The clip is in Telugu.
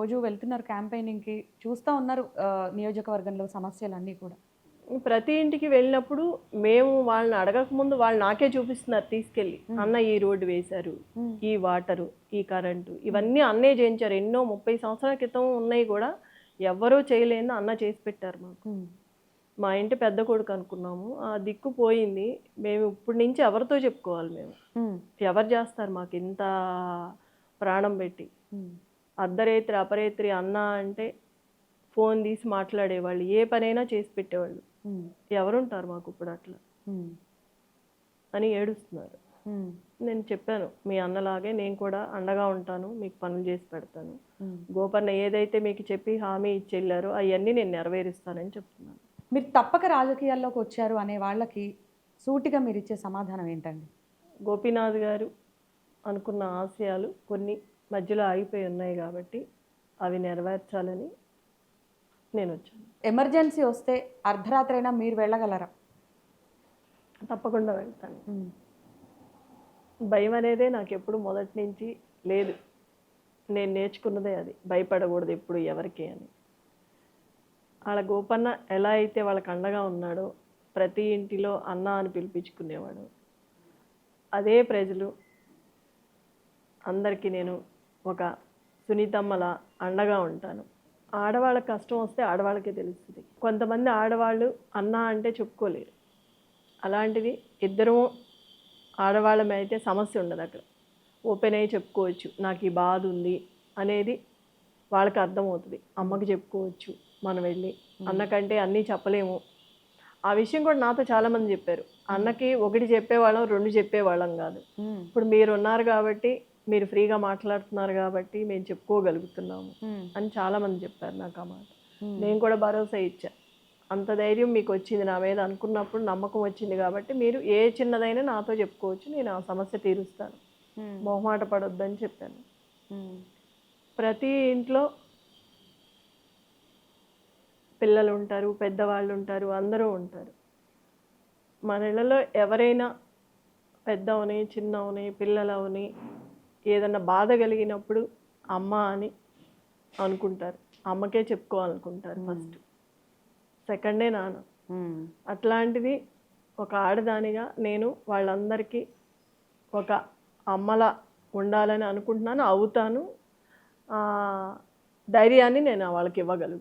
రోజు వెళ్తున్నారు క్యాంపెయినింగ్‌కి. చూస్తా ఉన్నారు నియోజకవర్గంలో సమస్యలన్నీ కూడా. ప్రతి ఇంటికి వెళ్ళినప్పుడు మేము వాళ్ళని అడగకముందు వాళ్ళు నాకే చూపిస్తున్నారు తీసుకెళ్ళి. అన్న ఈ రోడ్డు వేశారు, ఈ వాటరు, ఈ కరెంటు ఇవన్నీ అన్నే చేయించారు. ఎన్నో 30 సంవత్సరాల క్రితం ఉన్నాయి కూడా ఎవ్వరూ చేయలేనిది అన్న చేసి పెట్టారు మాకు. మా ఇంటి పెద్ద కొడుకు అనుకున్నాము. ఆ దిక్కు పోయింది. మేము ఇప్పటి నుంచి ఎవరితో చెప్పుకోవాలి మేము? ఎవరు చేస్తారు మాకు ఇంత ప్రాణం పెట్టి? అర్ధరేత్రి అపరేత్రి అన్న అంటే ఫోన్ తీసి మాట్లాడేవాళ్ళు. ఏ పనైనా చేసి పెట్టేవాళ్ళు. ఎవరుంటారు మాకు ఇప్పుడు అట్లా అని ఏడుస్తున్నారు. నేను చెప్పాను, మీ అన్నలాగే నేను కూడా అండగా ఉంటాను, మీకు పనులు చేసి పెడతాను. గోపన్న ఏదైతే మీకు చెప్పి హామీ ఇచ్చి వెళ్ళారో అవన్నీ నేను నెరవేరుస్తానని చెప్తున్నాను. మీరు తప్పక రాజకీయాల్లోకి వచ్చారు అనే వాళ్ళకి సూటిగా మీరు ఇచ్చే సమాధానం ఏంటండి? గోపీనాథ్ గారు అనుకున్న ఆశయాలు కొన్ని మధ్యలో ఆగిపోయి ఉన్నాయి కాబట్టి అవి నెరవేర్చాలని నేను వచ్చాను. ఎమర్జెన్సీ వస్తే అర్ధరాత్రి అయినా మీరు వెళ్ళగలరా? తప్పకుండా వెళ్తాను. భయం అనేదే నాకు ఎప్పుడు మొదటి నుంచి లేదు. నేను నేర్చుకున్నదే అది, భయపడకూడదు ఎప్పుడు ఎవరికి అని. వాళ్ళ గోపన్న ఎలా అయితే వాళ్ళకి అండగా ఉన్నాడో, ప్రతి ఇంటిలో అన్న అని పిలిపించుకునేవాడు, అదే ప్రజలు అందరికీ నేను ఒక సునీతమ్మలా అండగా ఉంటాను. ఆడవాళ్ళకి కష్టం వస్తే ఆడవాళ్ళకే తెలుస్తుంది. కొంతమంది ఆడవాళ్ళు అన్న అంటే చెప్పుకోలేరు. అలాంటిది ఇద్దరం ఆడవాళ్ళమైతే సమస్య ఉండదు అక్కడ. ఓపెన్ అయ్యి చెప్పుకోవచ్చు, నాకు ఈ బాధ ఉంది అనేది వాళ్ళకి అర్థమవుతుంది. అమ్మకి చెప్పుకోవచ్చు మనం వెళ్ళి. అన్నకంటే అన్నీ చెప్పలేము. ఆ విషయం కూడా నాతో చాలామంది చెప్పారు. అన్నకి ఒకటి చెప్పేవాళ్ళం, 2 చెప్పేవాళ్ళం కాదు. ఇప్పుడు మీరు ఉన్నారు కాబట్టి, మీరు ఫ్రీగా మాట్లాడుతున్నారు కాబట్టి మేము చెప్పుకోగలుగుతున్నాము అని చాలామంది చెప్పారు నాకు ఆ మాట. నేను కూడా భరోసా ఇచ్చా. అంత ధైర్యం మీకు వచ్చింది నా మీద అనుకున్నప్పుడు, నమ్మకం వచ్చింది కాబట్టి మీరు ఏ చిన్నదైనా నాతో చెప్పుకోవచ్చు, నేను ఆ సమస్య తీరుస్తాను, మొహమాట పడొద్దని చెప్పాను. ప్రతి ఇంట్లో పిల్లలు ఉంటారు, పెద్దవాళ్ళు ఉంటారు, అందరూ ఉంటారు. మన ఇళ్ళలో ఎవరైనా పెద్దవని, చిన్నవని, పిల్లలవని ఏదన్నా బాధ కలిగినప్పుడు అమ్మ అని అనుకుంటారు. అమ్మకే చెప్పుకోవాలనుకుంటారు ఫస్ట్. సెకండే నాన్న. అట్లాంటిది ఒక ఆడదానిగా నేను వాళ్ళందరికీ ఒక అమ్మలా ఉండాలని అనుకుంటున్నాను, అవుతాను. ధైర్యాన్ని నేను వాళ్ళకి ఇవ్వగలుగుతాను.